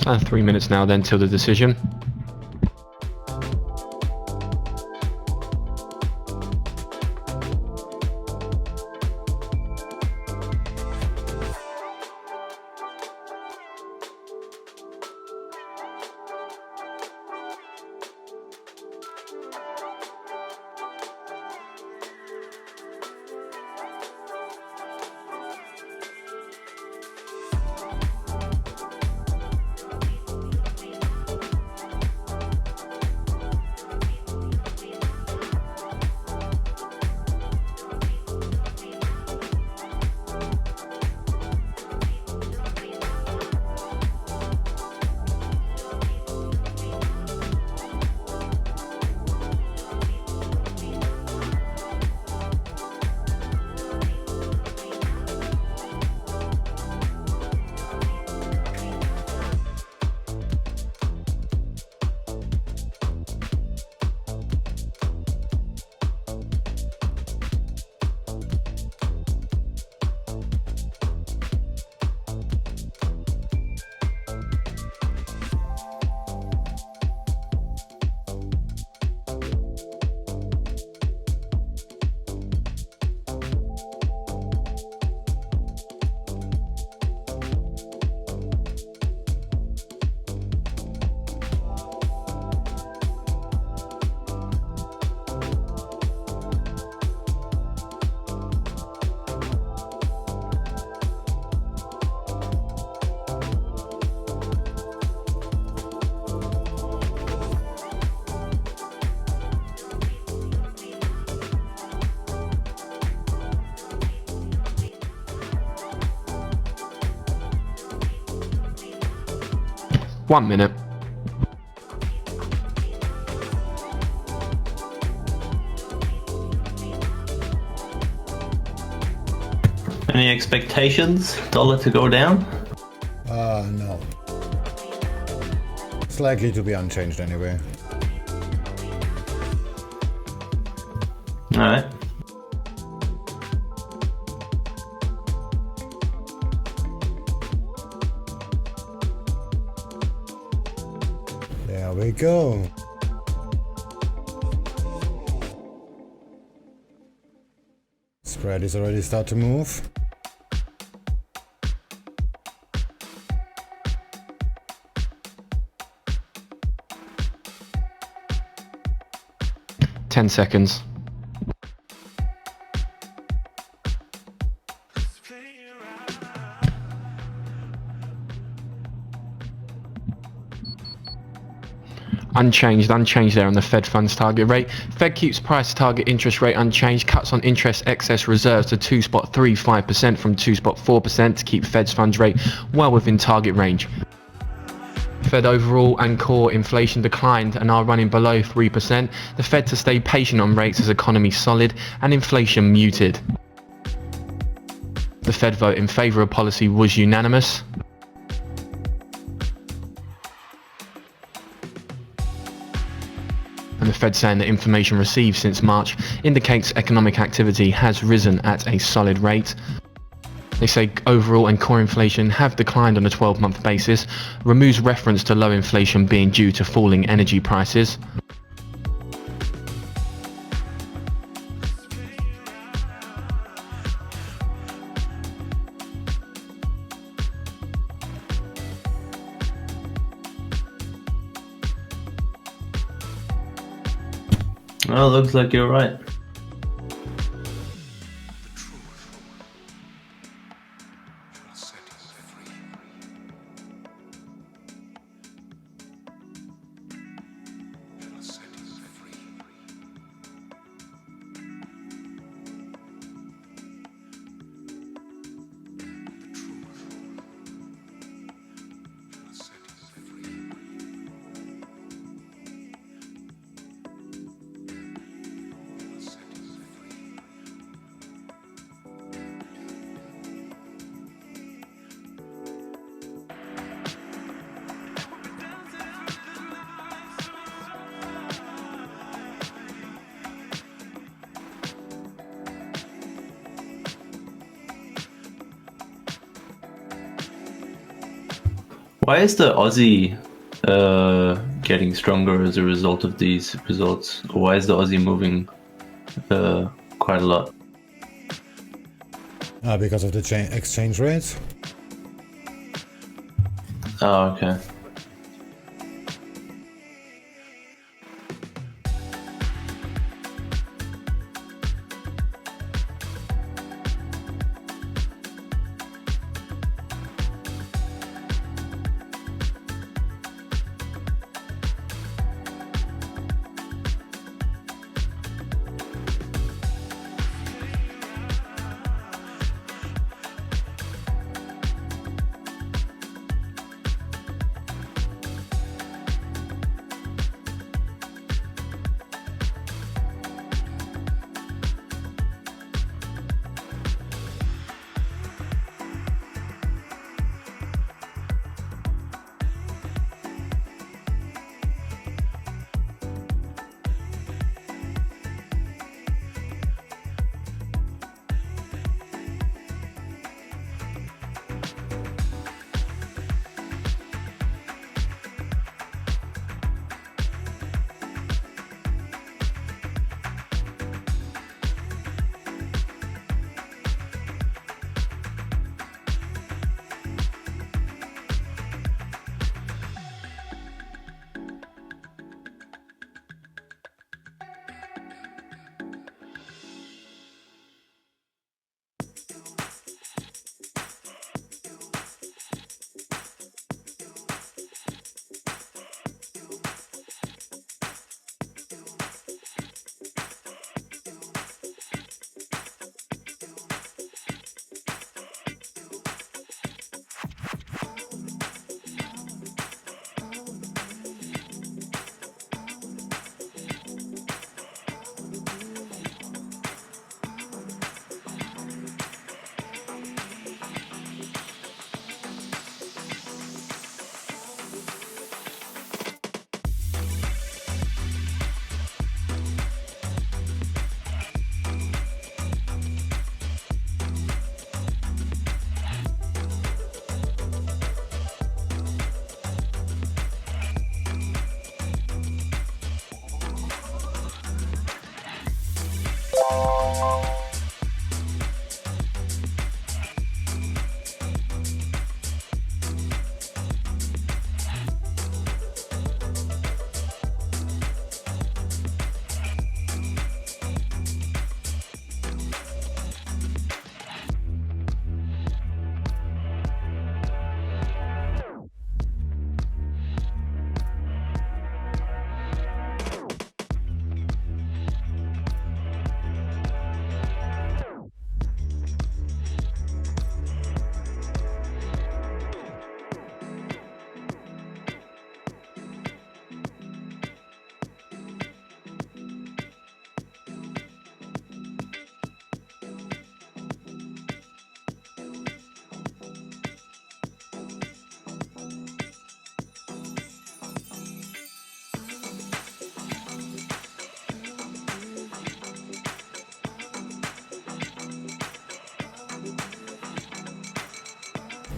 And 3 minutes now then till the decision. One minute. Any expectations? Dollar to go down? No. It's likely to be unchanged anyway. Alright. There we go. Spread is already start to move. Ten seconds. Unchanged there on the Fed funds target rate. Fed keeps price target interest rate unchanged, cuts on interest excess reserves to 2.35% from 2.4% to keep Fed's funds rate well within target range. Fed overall and core inflation declined and are running below 3%. The Fed to stay patient on rates as economy solid and inflation muted. The Fed vote in favour of policy was unanimous. And the Fed saying that information received since March indicates economic activity has risen at a solid rate. They say overall and core inflation have declined on a 12-month basis, removes reference to low inflation being due to falling energy prices. Well, looks like you're right. Why is the Aussie getting stronger as a result of these results? Or why is the Aussie moving quite a lot? Because of the exchange rates. Oh, okay.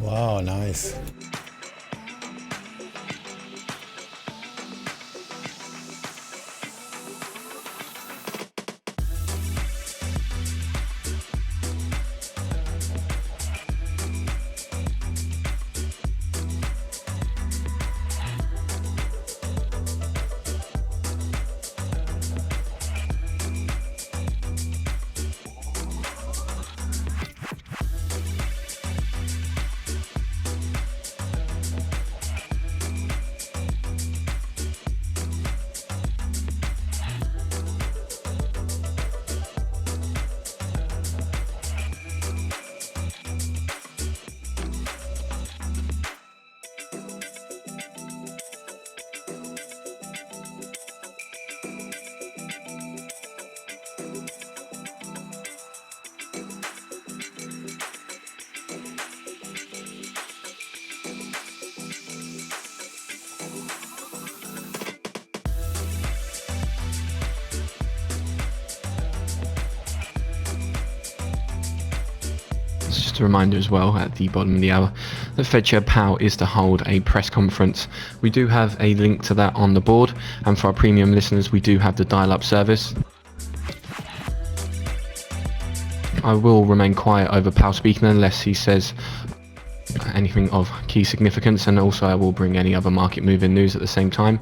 Wow, nice. just a reminder as well at the bottom of the hour that Fed Chair Powell is to hold a press conference. We do have a link to that on the board, and for our premium listeners we do have the dial-up service. I will remain quiet over Powell speaking unless he says anything of key significance, and also I will bring any other market moving news at the same time.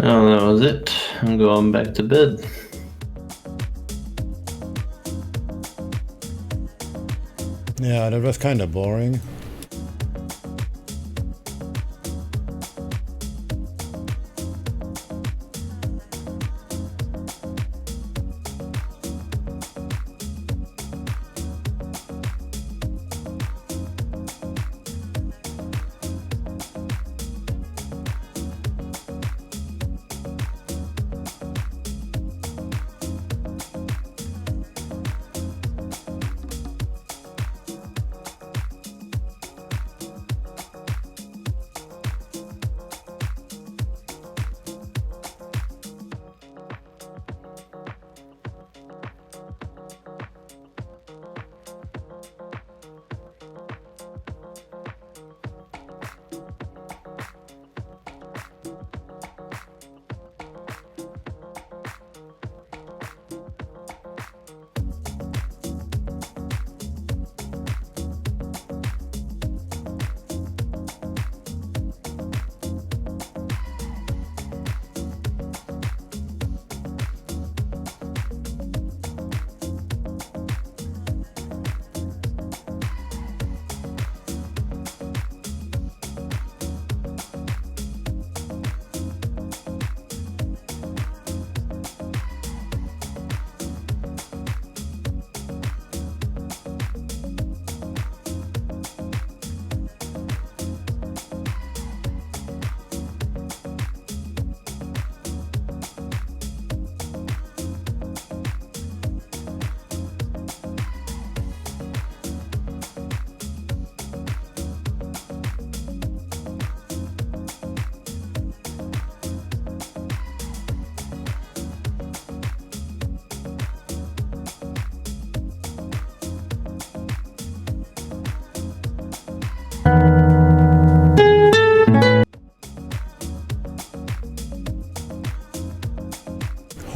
Oh, that was it. I'm going back to bed. Yeah, that was kind of boring.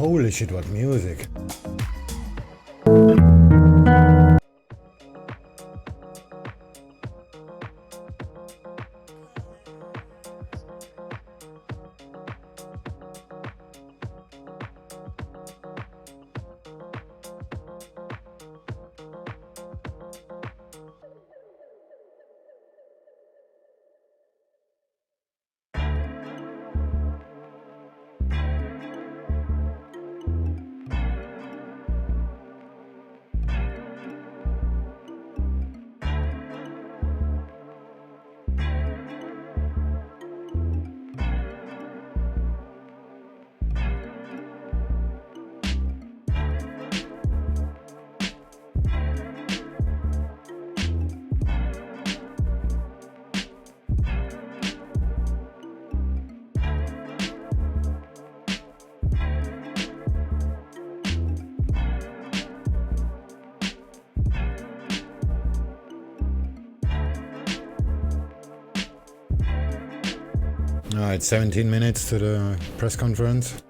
Holy shit, what music. Alright, 17 minutes to the press conference.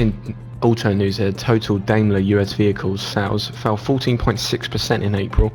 In auto news here, total Daimler US vehicles sales fell 14.6% in April.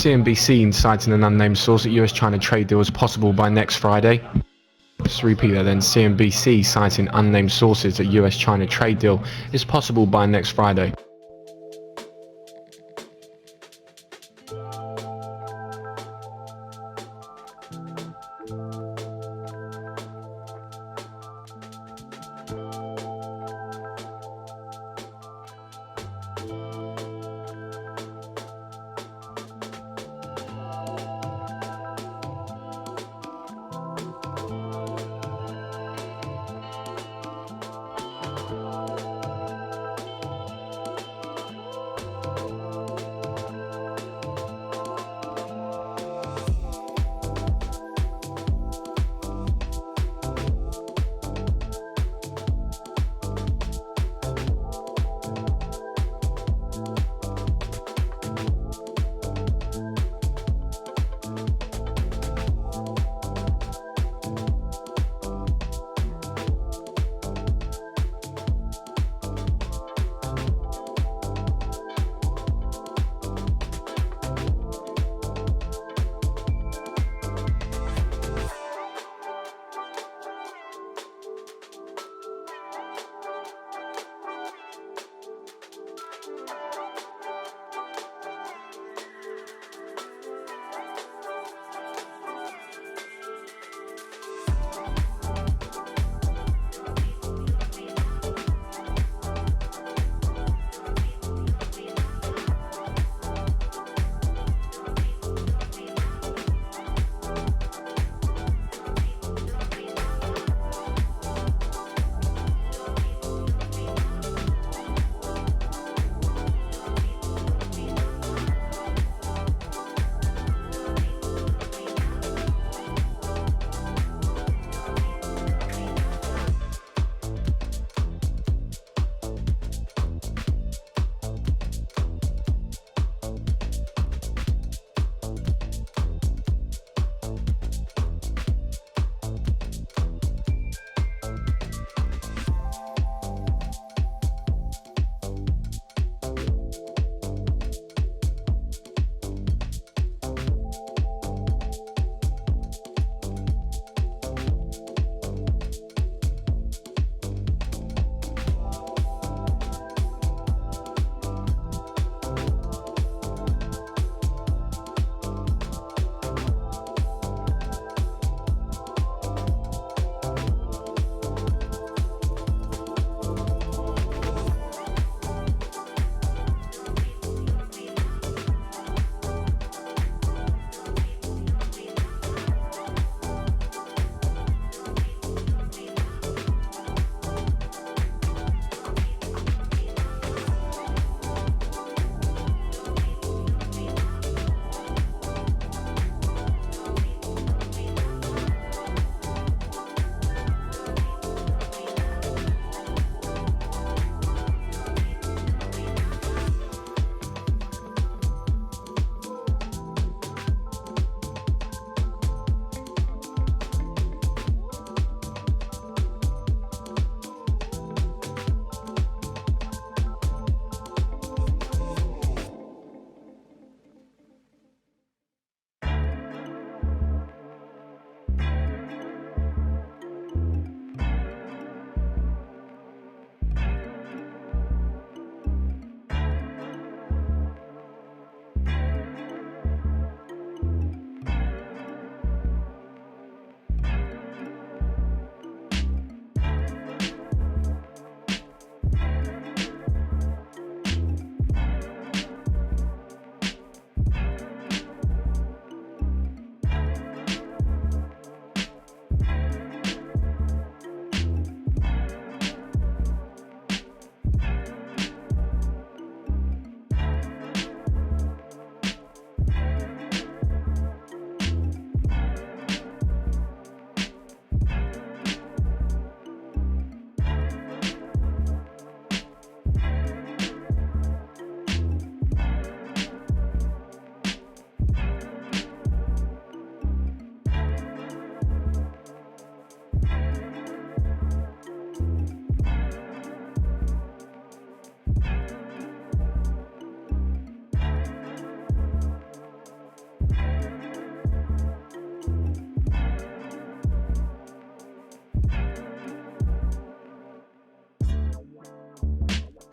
CNBC citing an unnamed source that US-China trade deal is possible by next Friday. Just repeat that then. CNBC citing unnamed sources that US-China trade deal is possible by next Friday.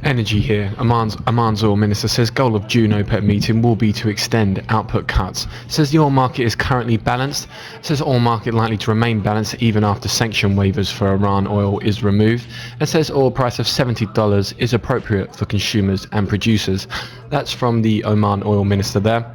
Energy here. Oman's oil minister says goal of June OPEC meeting will be to extend output cuts. Says the oil market is currently balanced. Says oil market likely to remain balanced even after sanction waivers for Iran oil is removed. And says oil price of $70 is appropriate for consumers and producers. That's from the Oman oil minister there.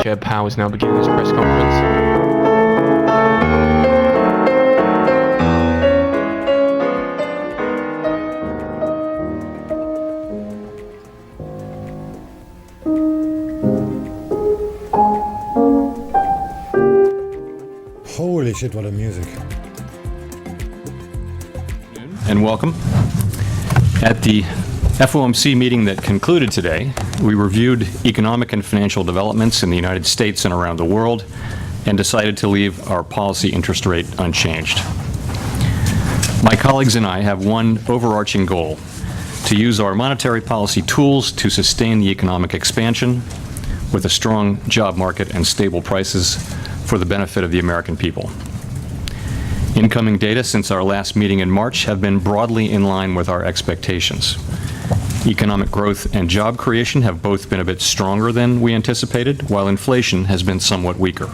Chair Powell is now beginning his press conference. Holy shit, what a music. And welcome. At the FOMC meeting that concluded today, we reviewed economic and financial developments in the United States and around the world and decided to leave our policy interest rate unchanged. My colleagues and I have one overarching goal: to use our monetary policy tools to sustain the economic expansion with a strong job market and stable prices for the benefit of the American people. Incoming data since our last meeting in March have been broadly in line with our expectations. Economic growth and job creation have both been a bit stronger than we anticipated, while inflation has been somewhat weaker.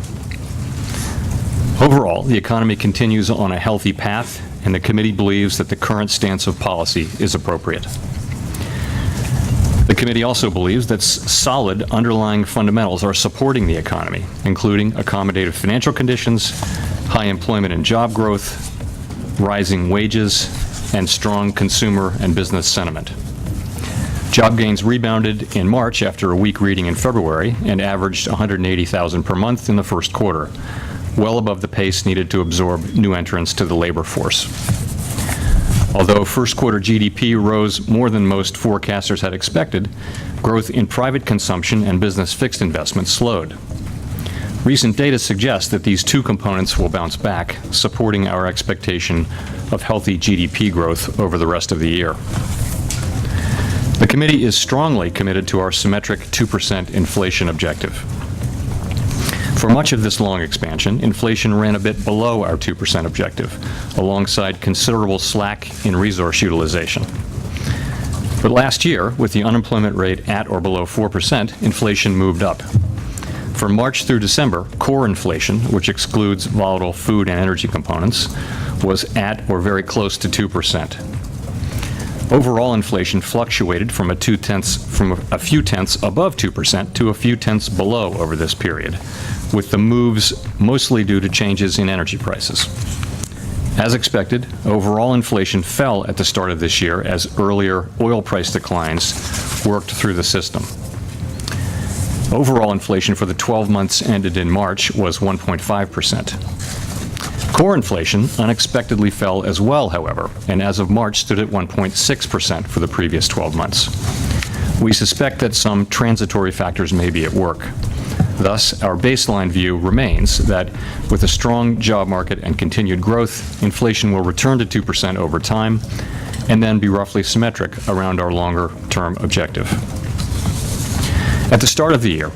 Overall, the economy continues on a healthy path, and the committee believes that the current stance of policy is appropriate. The committee also believes that solid underlying fundamentals are supporting the economy, including accommodative financial conditions, high employment and job growth, rising wages, and strong consumer and business sentiment. Job gains rebounded in March after a weak reading in February and averaged 180,000 per month in the first quarter, well above the pace needed to absorb new entrants to the labor force. Although first quarter GDP rose more than most forecasters had expected, growth in private consumption and business fixed investment slowed. Recent data suggests that these two components will bounce back, supporting our expectation of healthy GDP growth over the rest of the year. The committee is strongly committed to our symmetric 2% inflation objective. For much of this long expansion, inflation ran a bit below our 2% objective, alongside considerable slack in resource utilization. But last year, with the unemployment rate at or below 4%, inflation moved up. From March through December, core inflation, which excludes volatile food and energy components, was at or very close to 2%. Overall inflation fluctuated from a few tenths above 2% to a few tenths below over this period, with the moves mostly due to changes in energy prices. As expected, overall inflation fell at the start of this year as earlier oil price declines worked through the system. Overall inflation for the 12 months ended in March was 1.5%. Core inflation unexpectedly fell as well, however, and as of March stood at 1.6% for the previous 12 months. We suspect that some transitory factors may be at work. Thus, our baseline view remains that with a strong job market and continued growth, inflation will return to 2% over time and then be roughly symmetric around our longer-term objective. At the start of the year,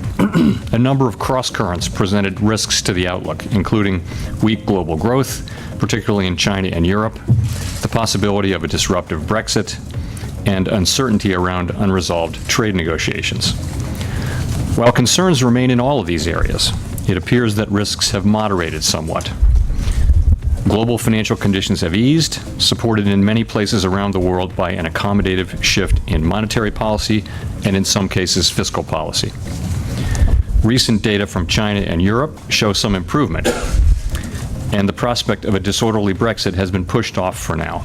a number of cross-currents presented risks to the outlook, including weak global growth, particularly in China and Europe, the possibility of a disruptive Brexit, and uncertainty around unresolved trade negotiations. While concerns remain in all of these areas, it appears that risks have moderated somewhat. Global financial conditions have eased, supported in many places around the world by an accommodative shift in monetary policy and, in some cases, fiscal policy. Recent data from China and Europe show some improvement, and the prospect of a disorderly Brexit has been pushed off for now.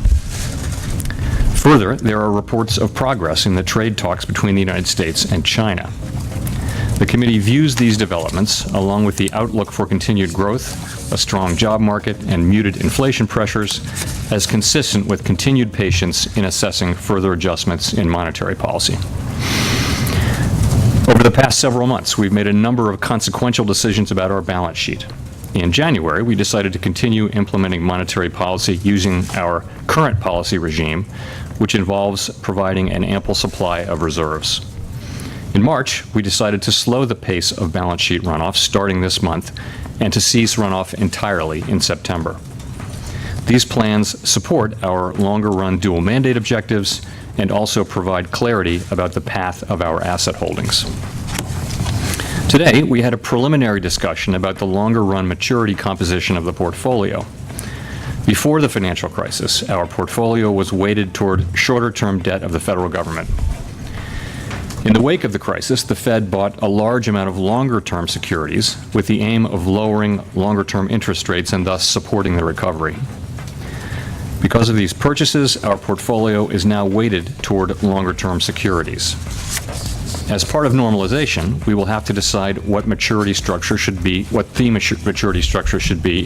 Further, there are reports of progress in the trade talks between the United States and China. The committee views these developments, along with the outlook for continued growth, a strong job market, and muted inflation pressures, as consistent with continued patience in assessing further adjustments in monetary policy. Over the past several months, we've made a number of consequential decisions about our balance sheet. In January, we decided to continue implementing monetary policy using our current policy regime, which involves providing an ample supply of reserves. In March, we decided to slow the pace of balance sheet runoff starting this month and to cease runoff entirely in September. These plans support our longer-run dual mandate objectives and also provide clarity about the path of our asset holdings. Today, we had a preliminary discussion about the longer-run maturity composition of the portfolio. Before the financial crisis, our portfolio was weighted toward shorter-term debt of the federal government. In the wake of the crisis, the Fed bought a large amount of longer-term securities with the aim of lowering longer-term interest rates and thus supporting the recovery. Because of these purchases, our portfolio is now weighted toward longer-term securities. As part of normalization, we will have to decide what the maturity structure should be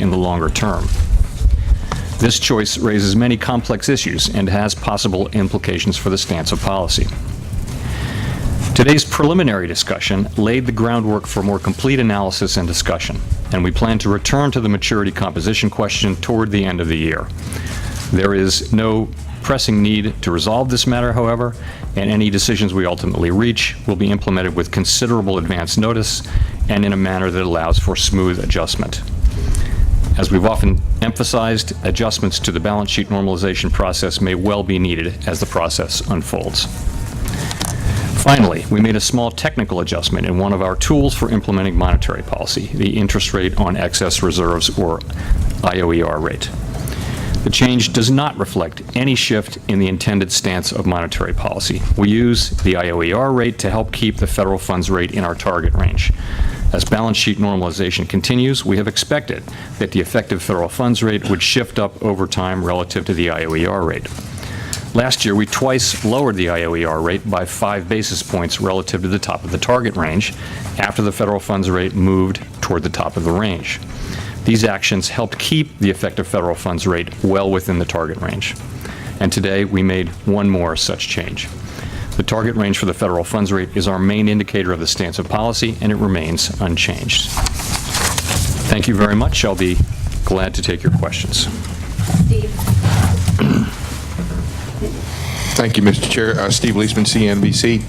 in the longer term. This choice raises many complex issues and has possible implications for the stance of policy. Today's preliminary discussion laid the groundwork for more complete analysis and discussion, and we plan to return to the maturity composition question toward the end of the year. There is no pressing need to resolve this matter, however, and any decisions we ultimately reach will be implemented with considerable advance notice and in a manner that allows for smooth adjustment. As we've often emphasized, adjustments to the balance sheet normalization process may well be needed as the process unfolds. Finally, we made a small technical adjustment in one of our tools for implementing monetary policy, the interest rate on excess reserves, or IOER rate. The change does not reflect any shift in the intended stance of monetary policy. We use the IOER rate to help keep the federal funds rate in our target range. As balance sheet normalization continues, we have expected that the effective federal funds rate would shift up over time relative to the IOER rate. Last year, we twice lowered the IOER rate by 5 basis points relative to the top of the target range after the federal funds rate moved toward the top of the range. These actions helped keep the effective federal funds rate well within the target range. And today, we made one more such change. The target range for the federal funds rate is our main indicator of the stance of policy, and it remains unchanged. Thank you very much. I'll be glad to take your questions. Steve. Thank you, Mr. Chair. Steve Leisman, CNBC.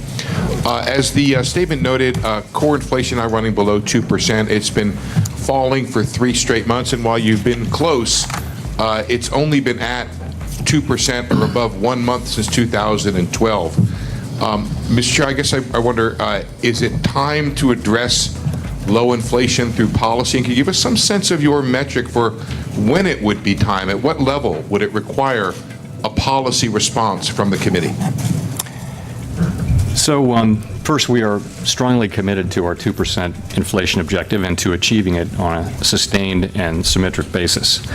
As the statement noted, core inflation now running below 2%. It's been falling for 3 straight months, and while you've been close, it's only been at 2% or above 1 month since 2012. Mr. Chair, I guess I wonder, is it time to address low inflation through policy? And can you give us some sense of your metric for when it would be time? At what level would it require a policy response from the committee? So first, we are strongly committed to our 2% inflation objective and to achieving it on a sustained and symmetric basis.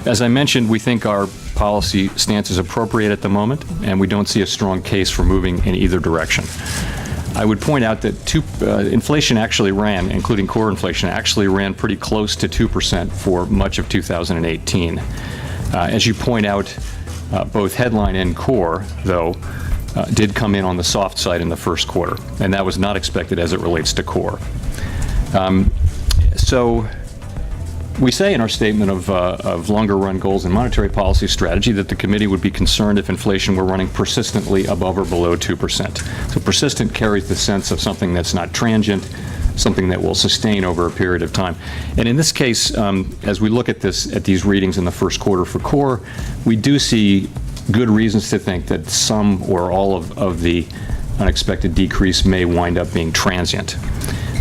As I mentioned, we think our policy stance is appropriate at the moment, and we don't see a strong case for moving in either direction. I would point out that inflation actually ran, including core inflation, actually ran pretty close to 2% for much of 2018. As you point out, both headline and core, though, did come in on the soft side in the first quarter, and that was not expected as it relates to core. So we say in our statement of longer-run goals and monetary policy strategy that the committee would be concerned if inflation were running persistently above or below 2%. So persistent carries the sense of something that's not transient, something that will sustain over a period of time. And in this case, as we look at these readings in the first quarter for core, we do see good reasons to think that some or all of the unexpected decrease may wind up being transient.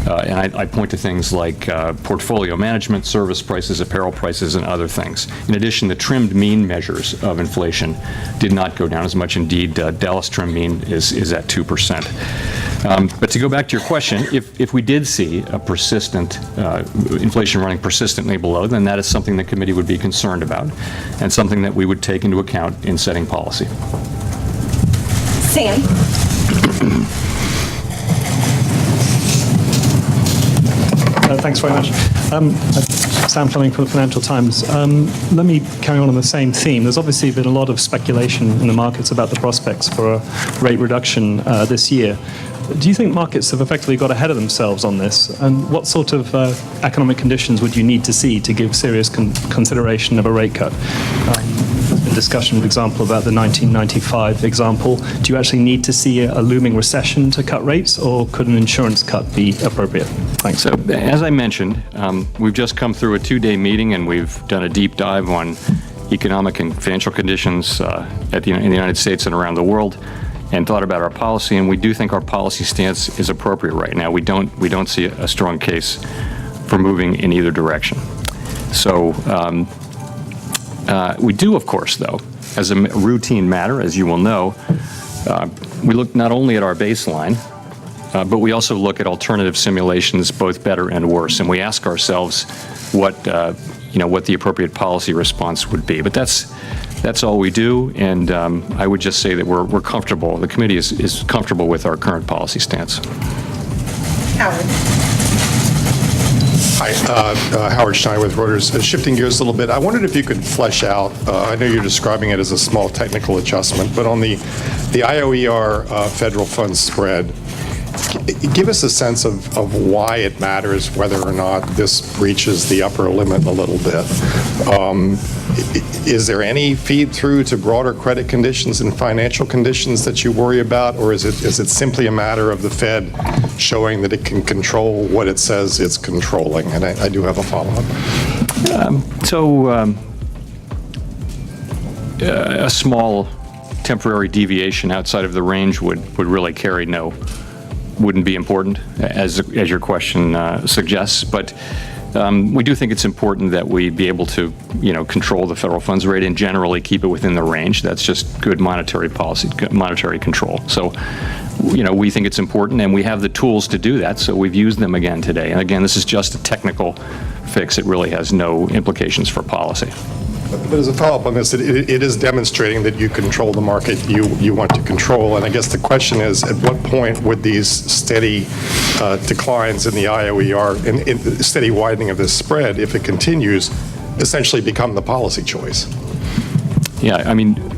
And I point to things like portfolio management, service prices, apparel prices, and other things. In addition, the trimmed mean measures of inflation did not go down as much. Indeed, Dallas trim mean is at 2%. But to go back to your question, if we did see a persistent inflation running persistently below, then that is something the committee would be concerned about and something that we would take into account in setting policy. Sam. Thanks very much. Sam Fleming from the Financial Times. Let me carry on the same theme. There's obviously been a lot of speculation in the markets about the prospects for a rate reduction this year. Do you think markets have effectively got ahead of themselves on this? And what sort of economic conditions would you need to see to give serious consideration of a rate cut? There's been discussion, for example, about the 1995 example. Do you actually need to see a looming recession to cut rates, or could an insurance cut be appropriate? Thanks. So, as I mentioned, we've just come through a 2-day meeting, and we've done a deep dive on economic and financial conditions in the United States and around the world, and thought about our policy, and we do think our policy stance is appropriate right now. We don't see a strong case for moving in either direction. So we do, of course, though, as a routine matter, as you will know, we look not only at our baseline, but we also look at alternative simulations, both better and worse, and we ask ourselves what the appropriate policy response would be. But that's all we do, and I would just say that we're comfortable. The committee is comfortable with our current policy stance. Howard. Hi, Howard Stein with Reuters. Shifting gears a little bit, I wondered if you could flesh out, I know you're describing it as a small technical adjustment, but on the IOER federal funds spread, give us a sense of why it matters whether or not this reaches the upper limit a little bit. Is there any feed through to broader credit conditions and financial conditions that you worry about, or is it simply a matter of the Fed showing that it can control what it says it's controlling? And I do have a follow-up. A small temporary deviation outside of the range would really wouldn't be important, as your question suggests. But we do think it's important that we be able to, control the federal funds rate and generally keep it within the range. That's just good monetary policy, good monetary control. So, we think it's important, and we have the tools to do that, so we've used them again today. And again, this is just a technical fix. It really has no implications for policy. But as a follow-up on this, it is demonstrating that you control the market you want to control. And I guess the question is, at what point would these steady declines in the IOER and steady widening of this spread, if it continues, essentially become the policy choice? Yeah,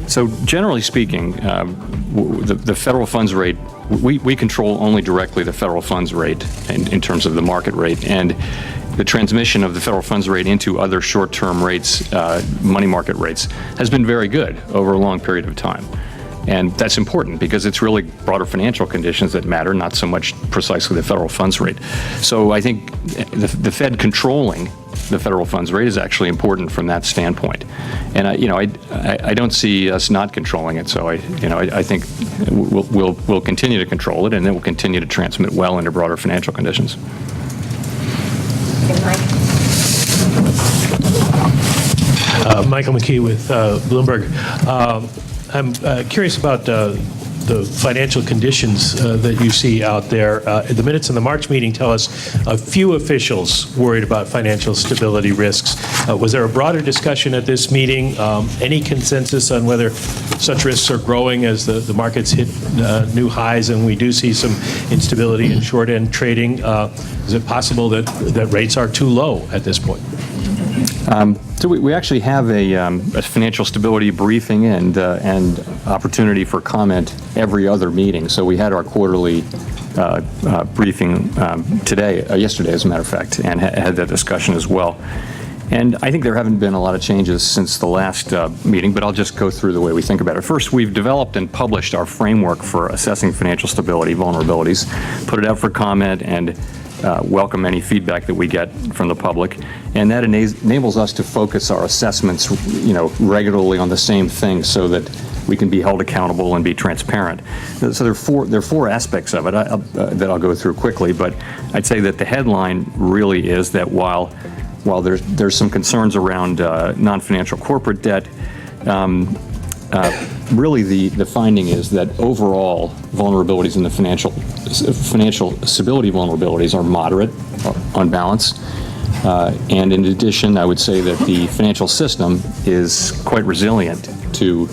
so generally speaking, the federal funds rate, we control only directly the federal funds rate in terms of the market rate. And the transmission of the federal funds rate into other short-term rates, money market rates, has been very good over a long period of time. And that's important because it's really broader financial conditions that matter, not so much precisely the federal funds rate. So I think the Fed controlling the federal funds rate is actually important from that standpoint. And I don't see us not controlling it. So I think we'll continue to control it, and it will continue to transmit well into broader financial conditions. Michael McKee with Bloomberg. I'm curious about the financial conditions that you see out there. The minutes in the March meeting tell us a few officials worried about financial stability risks. Was there a broader discussion at this meeting? Any consensus on whether such risks are growing as the markets hit new highs and we do see some instability in short-end trading? Is it possible that rates are too low at this point? So we actually have a financial stability briefing and opportunity for comment every other meeting. So we had our quarterly briefing yesterday, as a matter of fact, and had that discussion as well. And I think there haven't been a lot of changes since the last meeting, but I'll just go through the way we think about it. First, we've developed and published our framework for assessing financial stability vulnerabilities, put it out for comment, and welcome any feedback that we get from the public, and that enables us to focus our assessments, regularly on the same thing, so that we can be held accountable and be transparent. So there are four aspects of it that I'll go through quickly, but I'd say that the headline really is that while there's some concerns around non-financial corporate debt, really the finding is that overall vulnerabilities in the financial stability vulnerabilities are moderate on balance. And in addition, I would say that the financial system is quite resilient to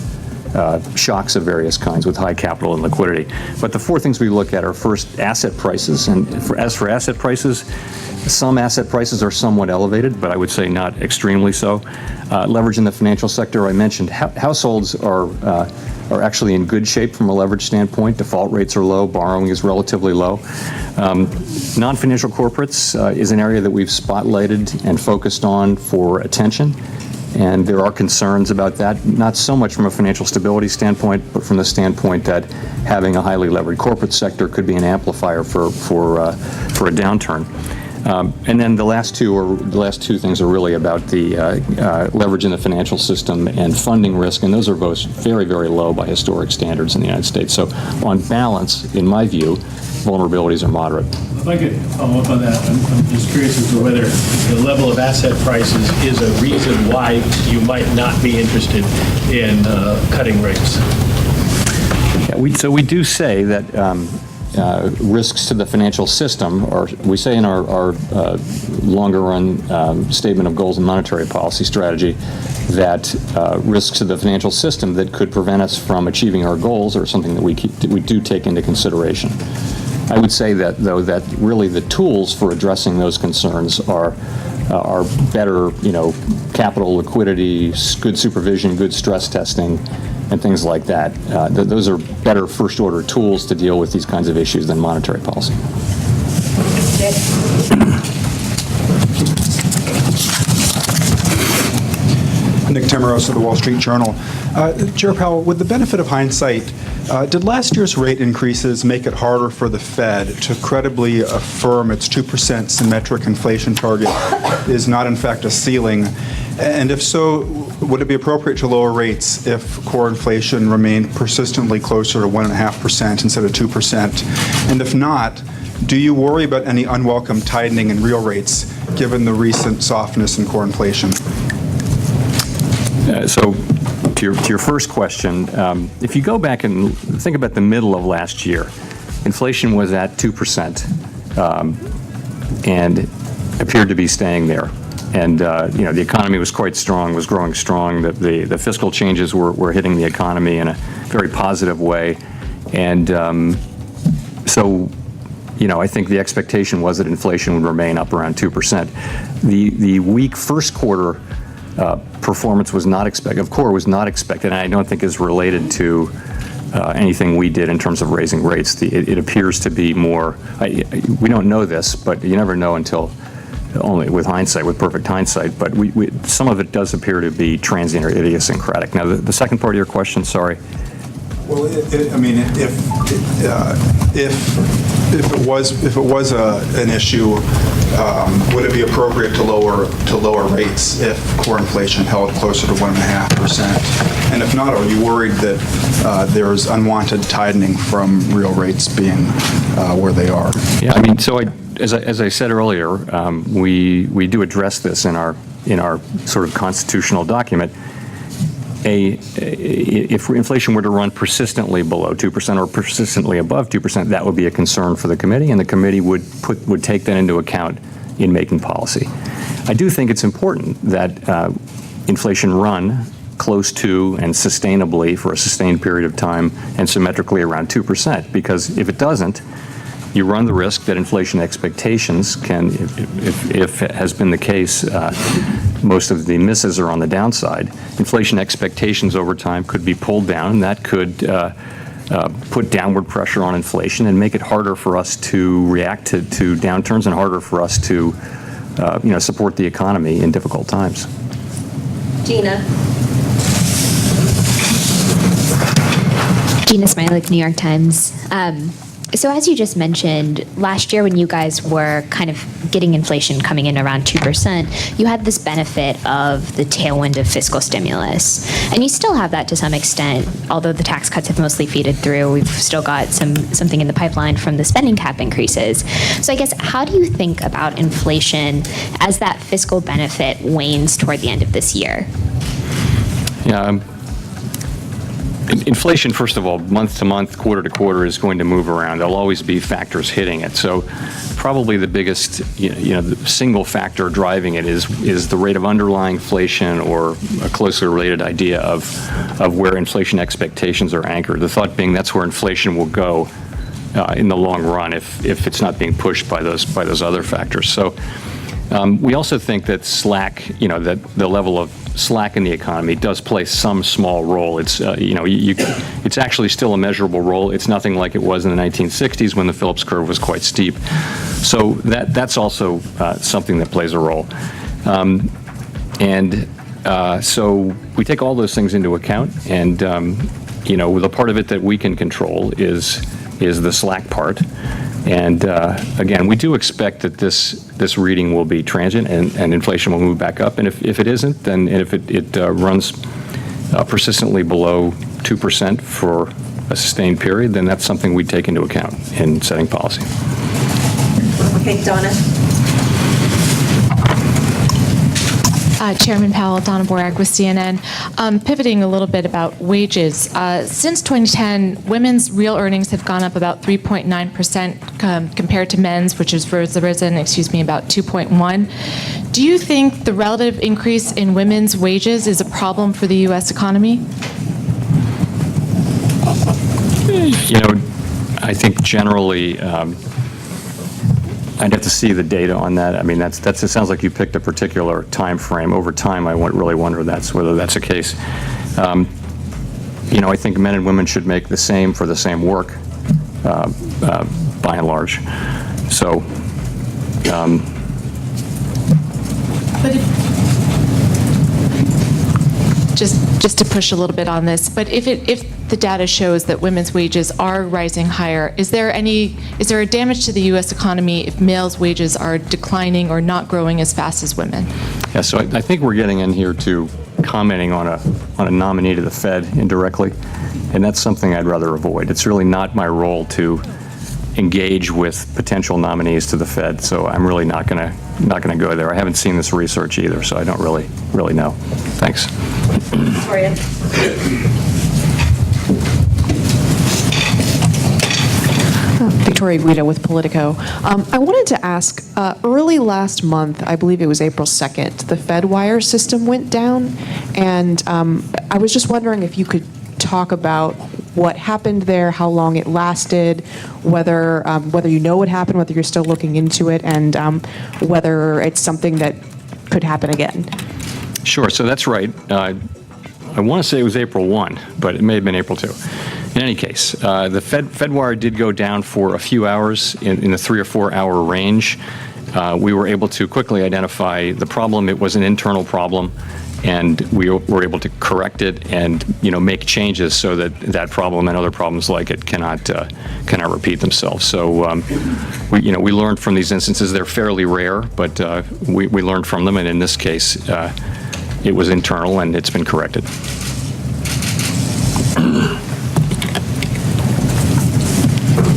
shocks of various kinds with high capital and liquidity. But the four things we look at are, first, asset prices. And as for asset prices, some asset prices are somewhat elevated, but I would say not extremely so. Leverage in the financial sector, I mentioned. Households are actually in good shape from a leverage standpoint. Default rates are low. Borrowing is relatively low. Non-financial corporates is an area that we've spotlighted and focused on for attention. And there are concerns about that, not so much from a financial stability standpoint, but from the standpoint that having a highly leveraged corporate sector could be an amplifier for a downturn. And then the last two things are really about the leverage in the financial system and funding risk, and those are both very, very low by historic standards in the United States. So on balance, in my view, vulnerabilities are moderate. If I could follow up on that, I'm just curious as to whether the level of asset prices is a reason why you might not be interested in cutting rates. Yeah, so we do say that risks to the financial system, or we say in our longer run statement of goals and monetary policy strategy, that risks to the financial system that could prevent us from achieving our goals are something that we do take into consideration. I would say that, though, that really the tools for addressing those concerns are better, capital, liquidity, good supervision, good stress testing, and things like that. Those are better first-order tools to deal with these kinds of issues than monetary policy. Nick Timmeros of the Wall Street Journal. Chair Powell, with the benefit of hindsight, did last year's rate increases make it harder for the Fed to credibly affirm its 2% symmetric inflation target is not in fact a ceiling? And if so, would it be appropriate to lower rates if core inflation remained persistently closer to 1.5% instead of 2%? And if not, do you worry about any unwelcome tightening in real rates given the recent softness in core inflation? So to your first question, if you go back and think about the middle of last year, inflation was at 2% and appeared to be staying there. And the economy was quite strong, was growing strong. The fiscal changes were hitting the economy in a very positive way. And so I think the expectation was that inflation would remain up around 2%. The weak first quarter performance was not expected, of core was not expected, and I don't think is related to anything we did in terms of raising rates. It appears to be more, we don't know this, but you never know until only with hindsight, with perfect hindsight, but some of it does appear to be transient or idiosyncratic. Now, the second part of your question, sorry. Well, if it was an issue, would it be appropriate to lower rates if core inflation held closer to 1.5%? And if not, are you worried that there's unwanted tightening from real rates being where they are? Yeah, I mean, so as I said earlier, we do address this in our sort of constitutional document. If inflation were to run persistently below 2% or persistently above 2%, that would be a concern for the committee, and the committee would take that into account in making policy. I do think it's important that inflation run close to and sustainably for a sustained period of time and symmetrically around 2%, because if it doesn't, you run the risk that inflation expectations can, if it has been the case, most of the misses are on the downside. Inflation expectations over time could be pulled down, and that could put downward pressure on inflation and make it harder for us to react to downturns and harder for us to support the economy in difficult times. Gina. Gina Smilik, New York Times. So as you just mentioned, last year when you guys were kind of getting inflation coming in around 2%, you had this benefit of the tailwind of fiscal stimulus. And you still have that to some extent, although the tax cuts have mostly feeded through. We've still got something in the pipeline from the spending cap increases. So I guess, how do you think about inflation as that fiscal benefit wanes toward the end of this year? Yeah. Inflation, first of all, month to month, quarter to quarter, is going to move around. There'll always be factors hitting it. So probably the biggest, the single factor driving it is the rate of underlying inflation, or a closely related idea of where inflation expectations are anchored. The thought being that's where inflation will go in the long run if it's not being pushed by those other factors. So we also think that slack, that the level of slack in the economy does play some small role. It's it's actually still a measurable role. It's nothing like it was in the 1960s when the Phillips curve was quite steep. So that's also something that plays a role. So we take all those things into account, and the part of it that we can control is the slack part. And again, we do expect that this reading will be transient and inflation will move back up. And if it isn't, then if it runs persistently below 2% for a sustained period, then that's something we take into account in setting policy. Okay, Donna. Chairman Powell, Donna Borak with CNN. Pivoting a little bit about wages. Since 2010, women's real earnings have gone up about 3.9% compared to men's, which has risen, about 2.1. Do you think the relative increase in women's wages is a problem for the U.S. economy? I think generally, I'd have to see the data on that. I mean, it sounds like you picked a particular time frame. Over time, I really wonder whether that's the case. I think men and women should make the same for the same work, by and large. So, just to push a little bit on this, but if the data shows that women's wages are rising higher, is there a damage to the U.S. economy if males' wages are declining or not growing as fast as women? Yeah, so I think we're getting in here to commenting on a nominee to the Fed indirectly, and that's something I'd rather avoid. It's really not my role to engage with potential nominees to the Fed, so I'm really not going to go there. I haven't seen this research either, so I don't really know. Thanks. Victoria. Victoria Guido with Politico. I wanted to ask, early last month, I believe it was April 2nd, the FedWire system went down, and I was just wondering if you could talk about what happened there, how long it lasted, whether you know what happened, whether you're still looking into it, and whether it's something that could happen again. Sure, so that's right. I want to say it was April 1, but it may have been April 2. In any case, the FedWire did go down for a few hours in the 3 or 4 hour range. We were able to quickly identify the problem. It was an internal problem, and we were able to correct it and make changes so that that problem and other problems like it cannot repeat themselves. So we learned from these instances. They're fairly rare, but we learned from them, and in this case, it was internal and it's been corrected.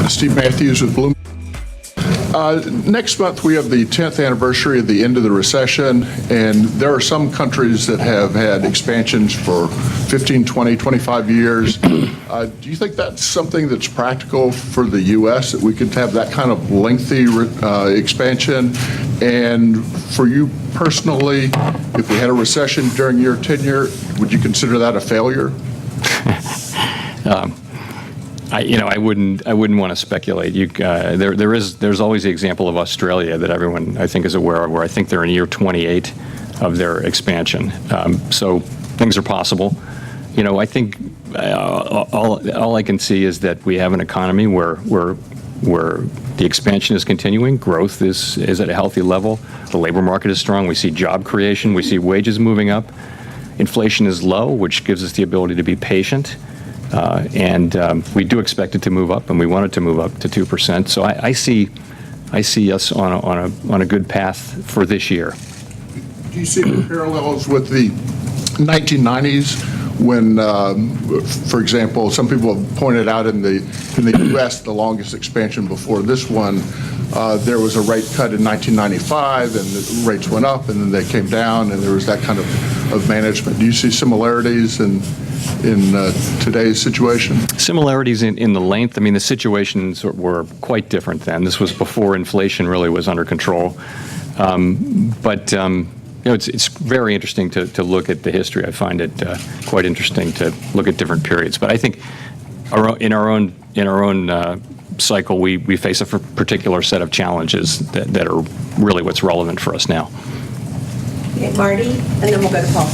Steve Matthews with Bloomberg. Next month, we have the 10th anniversary of the end of the recession, and there are some countries that have had expansions for 15, 20, 25 years. Do you think that's something that's practical for the U.S., that we could have that kind of lengthy expansion? And for you personally, if we had a recession during your tenure, would you consider that a failure? I wouldn't want to speculate. There's always the example of Australia that everyone I think is aware of, where I think they're in year 28 of their expansion. So things are possible. I think all I can see is that we have an economy where the expansion is continuing, growth is at a healthy level, the labor market is strong, we see job creation, we see wages moving up, inflation is low, which gives us the ability to be patient. And we do expect it to move up, and we want it to move up to 2%. So I see us on a good path for this year. Do you see the parallels with the 1990s when, for example, some people have pointed out in the U.S. the longest expansion before this one, there was a rate cut in 1995, and the rates went up, and then they came down, and there was that kind of management. Do you see similarities in today's situation? Similarities in the length. I mean, the situations were quite different then. This was before inflation really was under control. But it's very interesting to look at the history. I find it quite interesting to look at different periods. But I think in our own cycle, we face a particular set of challenges that are really what's relevant for us now. Okay, Marty, and then we'll go to Paul.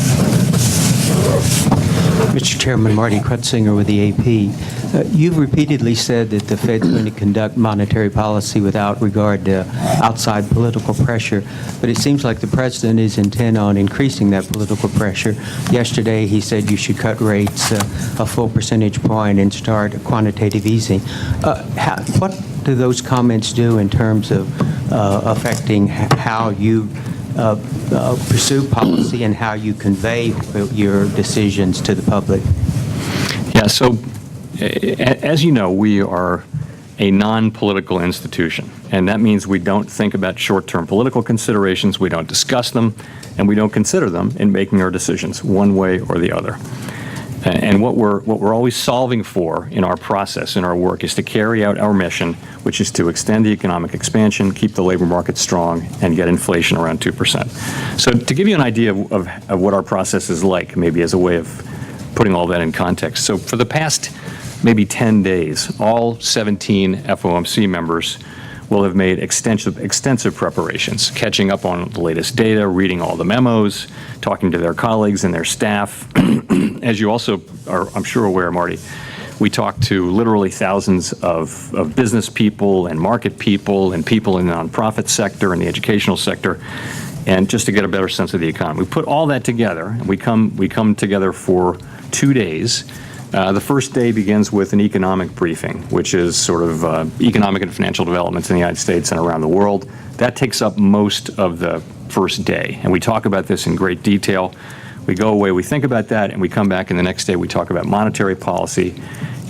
Mr. Chairman, Marty Krutzinger with the AP. You've repeatedly said that the Fed's going to conduct monetary policy without regard to outside political pressure, but it seems like the president is intent on increasing that political pressure. Yesterday, he said you should cut rates a full percentage point and start quantitative easing. What do those comments do in terms of affecting how you pursue policy and how you convey your decisions to the public? Yeah, so as you know, we are a non-political institution, and that means we don't think about short-term political considerations, we don't discuss them, and we don't consider them in making our decisions one way or the other. And what we're always solving for in our process, in our work, is to carry out our mission, which is to extend the economic expansion, keep the labor market strong, and get inflation around 2%. So to give you an idea of what our process is like, maybe as a way of putting all that in context. So for the past maybe 10 days, all 17 FOMC members will have made extensive preparations, catching up on the latest data, reading all the memos, talking to their colleagues and their staff. As you also are, I'm sure, aware, Marty, we talk to literally thousands of business people and market people and people in the nonprofit sector and the educational sector. and just to get a better sense of the economy. We put all that together, and we come together for 2 days. The first day begins with an economic briefing, which is sort of economic and financial developments in the United States and around the world. That takes up most of the first day, and we talk about this in great detail. We go away, we think about that, and we come back, and the next day we talk about monetary policy.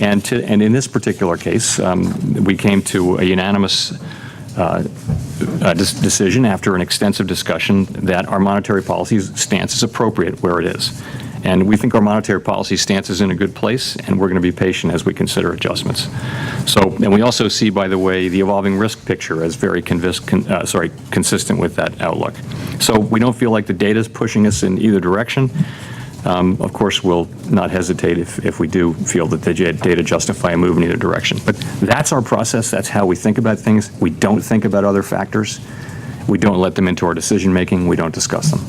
And in this particular case, we came to a unanimous decision after an extensive discussion that our monetary policy stance is appropriate where it is. And we think our monetary policy stance is in a good place, and we're going to be patient as we consider adjustments. And we also see, by the way, the evolving risk picture as very consistent with that outlook. So we don't feel like the data is pushing us in either direction. Of course, we'll not hesitate if we do feel that the data justify a move in either direction. But that's our process. That's how we think about things. We don't think about other factors. We don't let them into our decision making. We don't discuss them.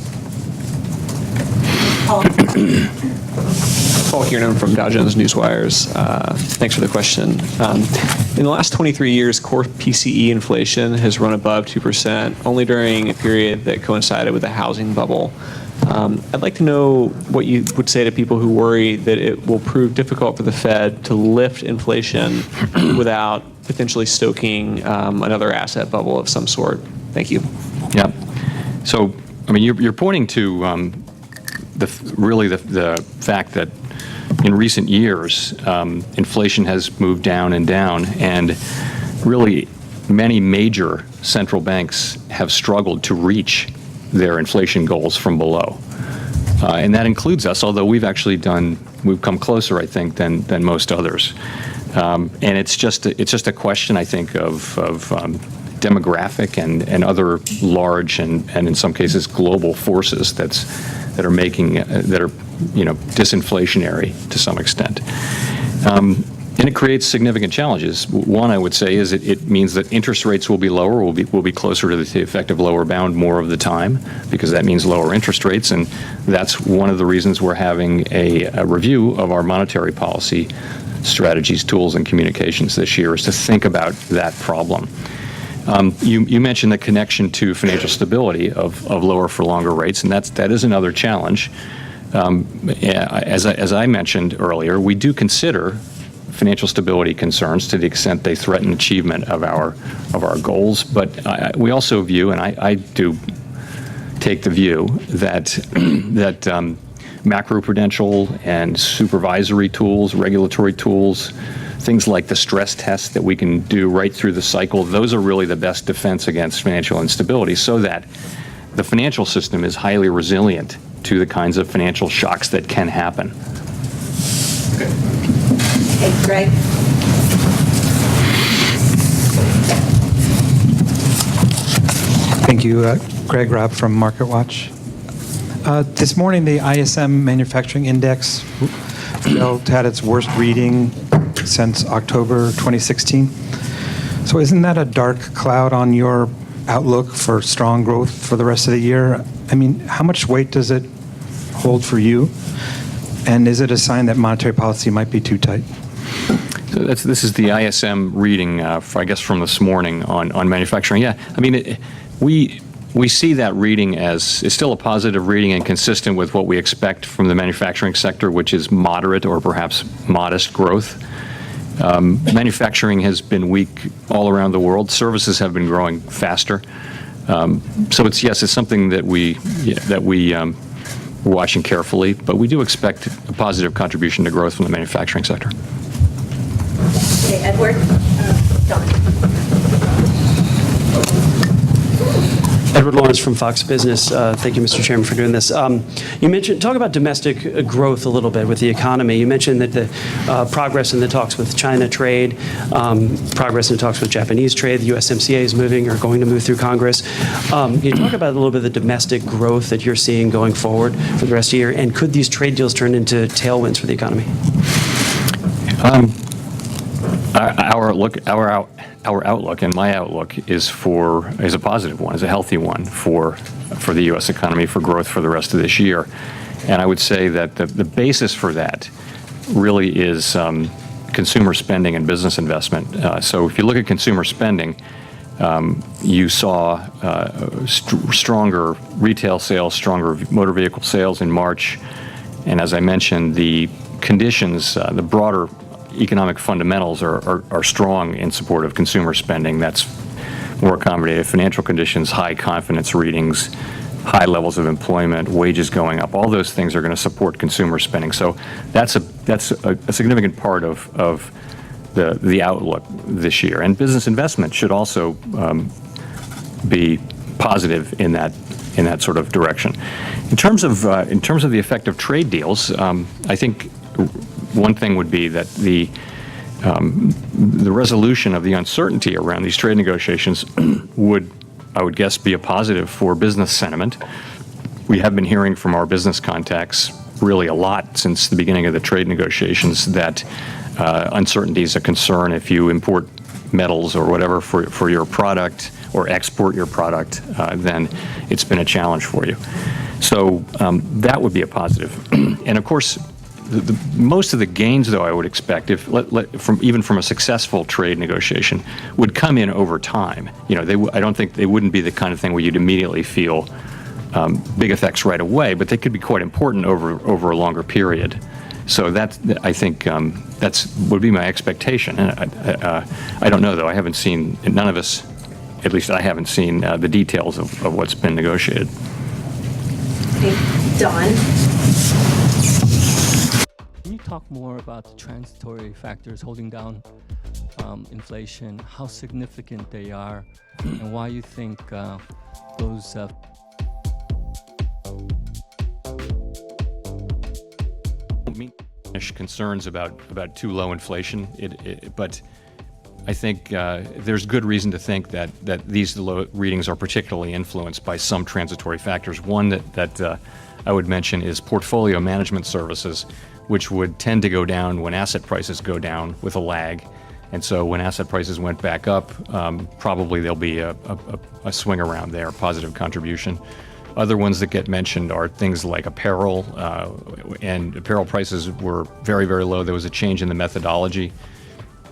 Paul Kiernan from Dow Jones Newswires. Thanks for the question. In the last 23 years, core PCE inflation has run above 2%, only during a period that coincided with the housing bubble. I'd like to know what you would say to people who worry that it will prove difficult for the Fed to lift inflation without potentially stoking another asset bubble of some sort. Thank you. Yeah. So, I mean, you're pointing to the fact that in recent years, inflation has moved down, and really many major central banks have struggled to reach their inflation goals from below. And that includes us, although we've come closer, I think, than most others. And it's just a question, I think, of demographic and other large and in some cases global forces that are disinflationary to some extent. And it creates significant challenges. One, I would say, is it means that interest rates will be lower, will be closer to the effective lower bound more of the time, because that means lower interest rates, and that's one of the reasons we're having a review of our monetary policy strategies, tools, and communications this year, is to think about that problem. You mentioned the connection to financial stability of lower for longer rates, and that is another challenge. As I mentioned earlier, we do consider financial stability concerns to the extent they threaten achievement of our goals, but we also view, and I do take the view that macroprudential and supervisory tools, regulatory tools, things like the stress tests that we can do right through the cycle, those are really the best defense against financial instability, so that the financial system is highly resilient to the kinds of financial shocks that can happen. Hey, Greg. Thank you. Greg Rabb from MarketWatch. This morning, the ISM Manufacturing Index had its worst reading since October 2016. So isn't that a dark cloud on your outlook for strong growth for the rest of the year? I mean, how much weight does it hold for you? And is it a sign that monetary policy might be too tight? So this is the ISM reading, I guess, from this morning on manufacturing. Yeah, I mean, we see that reading as it's still a positive reading and consistent with what we expect from the manufacturing sector, which is moderate or perhaps modest growth. Manufacturing has been weak all around the world. Services have been growing faster. So it's something that we're watching carefully, but we do expect a positive contribution to growth from the manufacturing sector. Okay, Edward. Don. Edward Lawrence from Fox Business. Thank you, Mr. Chairman, for doing this. You mentioned, talk about domestic growth a little bit with the economy. You mentioned that the progress in the talks with China trade, progress in the talks with Japanese trade, the USMCA is moving or going to move through Congress. Can you talk about a little bit of the domestic growth that you're seeing going forward for the rest of the year? And could these trade deals turn into tailwinds for the economy? Our outlook and my outlook is a positive one, is a healthy one for the U.S. economy, for growth for the rest of this year. And I would say that the basis for that really is consumer spending and business investment. So if you look at consumer spending, You saw stronger retail sales, stronger motor vehicle sales in March. And as I mentioned, the conditions, the broader economic fundamentals are strong in support of consumer spending. That's more accommodative financial conditions, high confidence readings, high levels of employment, wages going up. All those things are going to support consumer spending. So that's a significant part of the outlook this year. And business investment should also be positive in that sort of direction. In terms of the effect of trade deals, I think one thing would be that the resolution of the uncertainty around these trade negotiations would, I would guess, be a positive for business sentiment. We have been hearing from our business contacts really a lot since the beginning of the trade negotiations that uncertainty is a concern if you import metals or whatever for your product or export your product, then it's been a challenge for you. So that would be a positive. And of course, most of the gains, though, I would expect, even from a successful trade negotiation, would come in over time. I don't think they wouldn't be the kind of thing where you'd immediately feel big effects right away, but they could be quite important over a longer period. So I think would be my expectation. And I don't know, though. I haven't seen, none of us, at least I haven't seen the details of what's been negotiated. Okay, Don. Can you talk more about the transitory factors holding down inflation, how significant they are, and why you think those concerns about too low inflation, but I think there's good reason to think that these low readings are particularly influenced by some transitory factors. One that I would mention is portfolio management services, which would tend to go down when asset prices go down with a lag. And so when asset prices went back up, probably there'll be a swing around there, positive contribution. Other ones that get mentioned are things like apparel, and apparel prices were very, very low. There was a change in the methodology.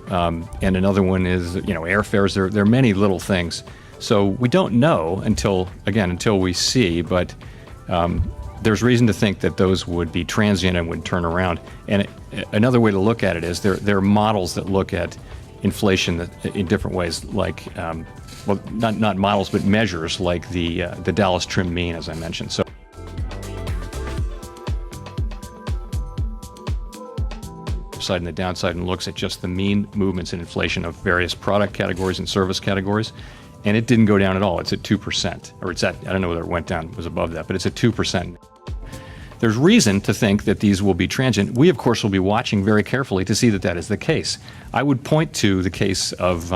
And another one is, airfares. There are many little things. So we don't know until we see, but there's reason to think that those would be transient and would turn around. And another way to look at it is there are models that look at inflation in different ways, like, well, not models, but measures like the Dallas Trim Mean, as I mentioned. So upside and the downside, and looks at just the mean movements in inflation of various product categories and service categories. And it didn't go down at all. It's at 2%, or it's at, I don't know whether it went down, it was above that, but it's at 2%. There's reason to think that these will be transient. We, of course, will be watching very carefully to see that that is the case. I would point to the case of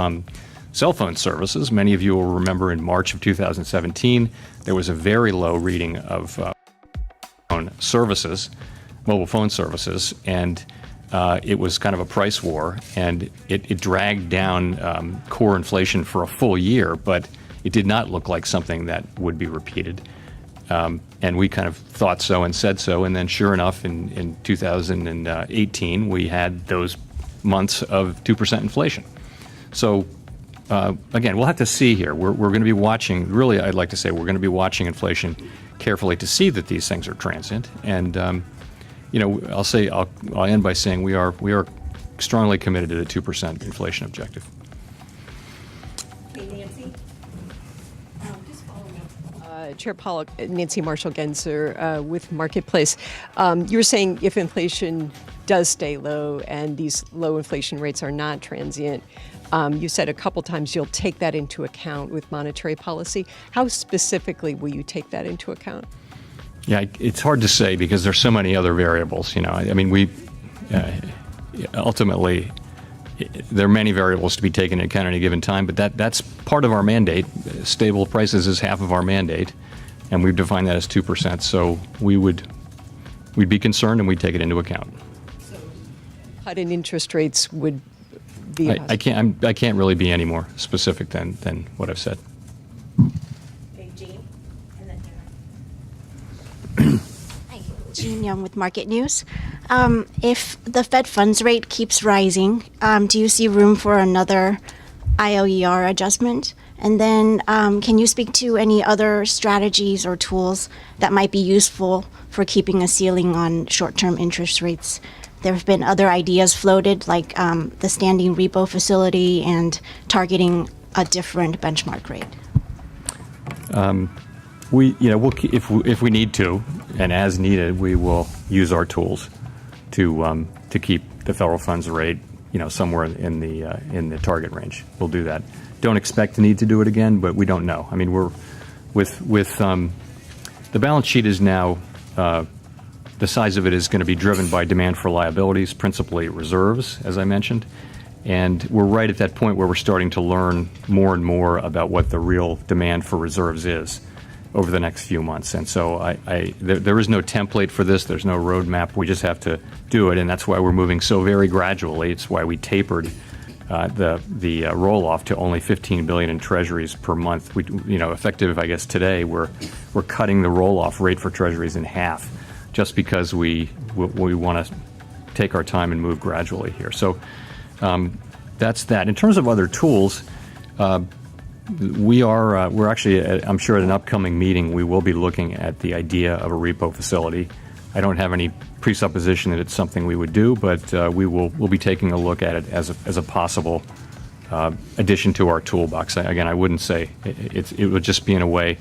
cell phone services. Many of you will remember in March of 2017, there was a very low reading of mobile phone services, and it was kind of a price war, and it dragged down core inflation for a full year, but it did not look like something that would be repeated. And we kind of thought so and said so, and then sure enough, in 2018, we had those months of 2% inflation. So again, we'll have to see here. We're going to be watching, really, I'd like to say we're going to be watching inflation carefully to see that these things are transient. And I'll end by saying we are strongly committed to the 2% inflation objective. Okay, Nancy. Just following up. Chair Pollock, Nancy Marshall-Genzer with Marketplace. You were saying if inflation does stay low and these low inflation rates are not transient, you said a couple times you'll take that into account with monetary policy. How specifically will you take that into account? Yeah, it's hard to say because there's so many other variables. I mean, we ultimately there are many variables to be taken into account at any given time, but that's part of our mandate. Stable prices is half of our mandate, and we've defined that as 2%. So we'd be concerned, and we'd take it into account. So, cut in interest rates would be. I can't really be any more specific than what I've said. Jean Young with Market News. If the Fed funds rate keeps rising, do you see room for another IOER adjustment? And then can you speak to any other strategies or tools that might be useful for keeping a ceiling on short-term interest rates? There have been other ideas floated, like the standing repo facility and targeting a different benchmark rate. If we need to, and as needed, we will use our tools to keep the federal funds rate, somewhere in the target range. We'll do that. Don't expect the need to do it again, but we don't know. I mean, we're with the balance sheet is now the size of it is going to be driven by demand for liabilities, principally reserves, as I mentioned. And we're right at that point where we're starting to learn more and more about what the real demand for reserves is over the next few months. And so there is no template for this. There's no roadmap. We just have to do it, and that's why we're moving so very gradually. It's why we tapered the roll-off to only $15 billion in treasuries per month. Effective, I guess, today, we're cutting the roll-off rate for treasuries in half, just because we want to take our time and move gradually here. So that's that. In terms of other tools, we're actually, I'm sure at an upcoming meeting, we will be looking at the idea of a repo facility. I don't have any presupposition that it's something we would do, but we'll be taking a look at it as a possible addition to our toolbox. Again, I wouldn't say it would just be in a way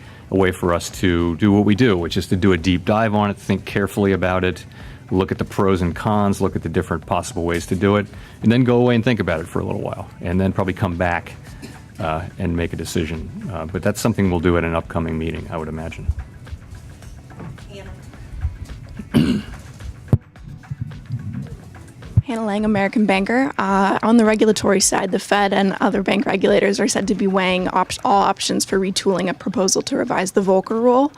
for us to do what we do, which is to do a deep dive on it, think carefully about it, look at the pros and cons, look at the different possible ways to do it, and then go away and think about it for a little while, and then probably come back and make a decision. But that's something we'll do at an upcoming meeting, I would imagine. Hannah Lang, American banker. On the regulatory side, the Fed and other bank regulators are said to be weighing all options for retooling a proposal to revise the Volcker rule.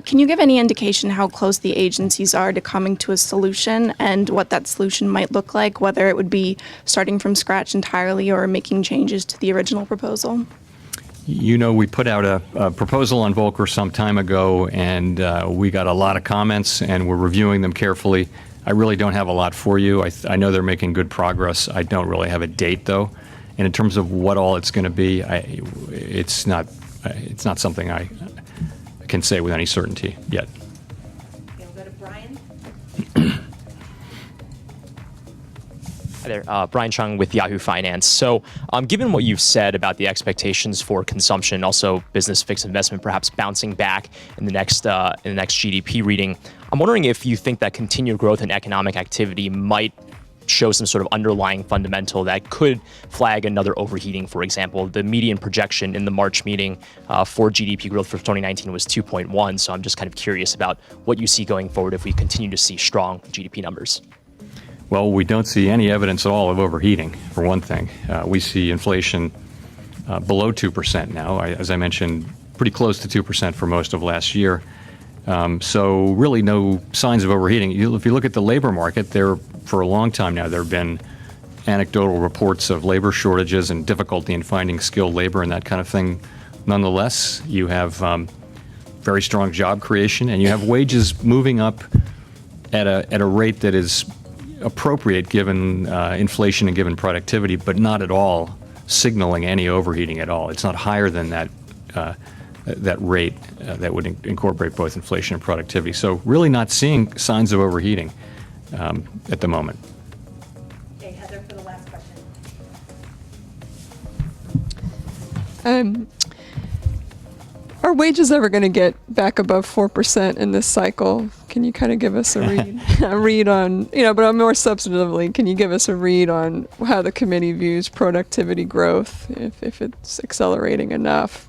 Can you give any indication how close the agencies are to coming to a solution and what that solution might look like, whether it would be starting from scratch entirely or making changes to the original proposal? We put out a proposal on Volcker some time ago, and we got a lot of comments, and we're reviewing them carefully. I really don't have a lot for you. I know they're making good progress. I don't really have a date, though. And in terms of what all it's going to be, it's not something I can say with any certainty yet. We'll go to Brian. Hi there, Brian Chung with Yahoo Finance. So given what you've said about the expectations for consumption, also business fixed investment perhaps bouncing back in the next GDP reading, I'm wondering if you think that continued growth in economic activity might show some sort of underlying fundamental that could flag another overheating. For example, the median projection in the March meeting for GDP growth for 2019 was 2.1. So I'm just kind of curious about what you see going forward if we continue to see strong GDP numbers. Well, we don't see any evidence at all of overheating, for one thing. We see inflation below 2% now, as I mentioned, pretty close to 2% for most of last year. So really no signs of overheating. If you look at the labor market, for a long time now, there have been anecdotal reports of labor shortages and difficulty in finding skilled labor and that kind of thing. Nonetheless, you have very strong job creation, and you have wages moving up at a rate that is appropriate given inflation and given productivity, but not at all signaling any overheating at all. It's not higher than that rate that would incorporate both inflation and productivity. So really not seeing signs of overheating at the moment. Okay, Heather, for the last question. Are wages ever going to get back above 4% in this cycle? Can you kind of give us a read on, but more substantively, can you give us a read on how the committee views productivity growth, if it's accelerating enough?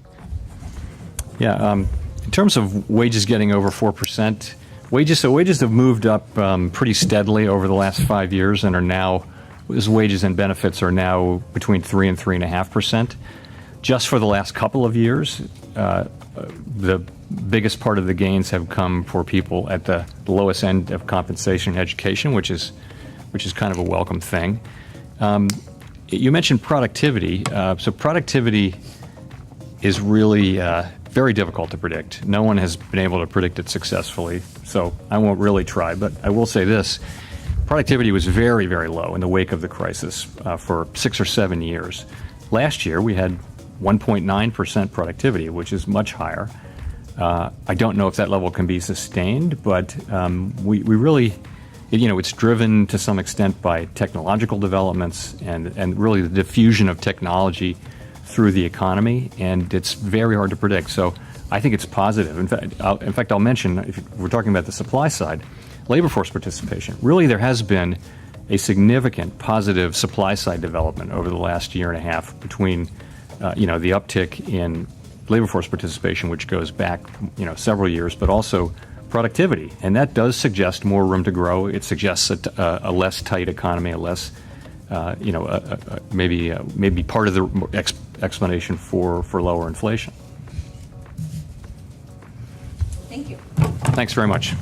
Yeah, in terms of wages getting over 4%, wages have moved up pretty steadily over the last 5 years and are now, as wages and benefits are now between 3 and 3.5%. Just for the last couple of years, the biggest part of the gains have come for people at the lowest end of compensation and education, which is kind of a welcome thing. You mentioned productivity. So productivity is really very difficult to predict. No one has been able to predict it successfully, so I won't really try. But I will say this. Productivity was very, very low in the wake of the crisis for 6 or 7 years. Last year, we had 1.9% productivity, which is much higher. I don't know if that level can be sustained, but we really, it's driven to some extent by technological developments and really the diffusion of technology through the economy, and it's very hard to predict. So I think it's positive. In fact, I'll mention, if we're talking about the supply side, labor force participation. Really, there has been a significant positive supply side development over the last year and a half between, the uptick in labor force participation, which goes back, several years, but also productivity. And that does suggest more room to grow. It suggests a less tight economy, a less, maybe part of the explanation for lower inflation. Thank you. Thanks very much.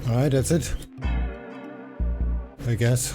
All right, that's it, I guess.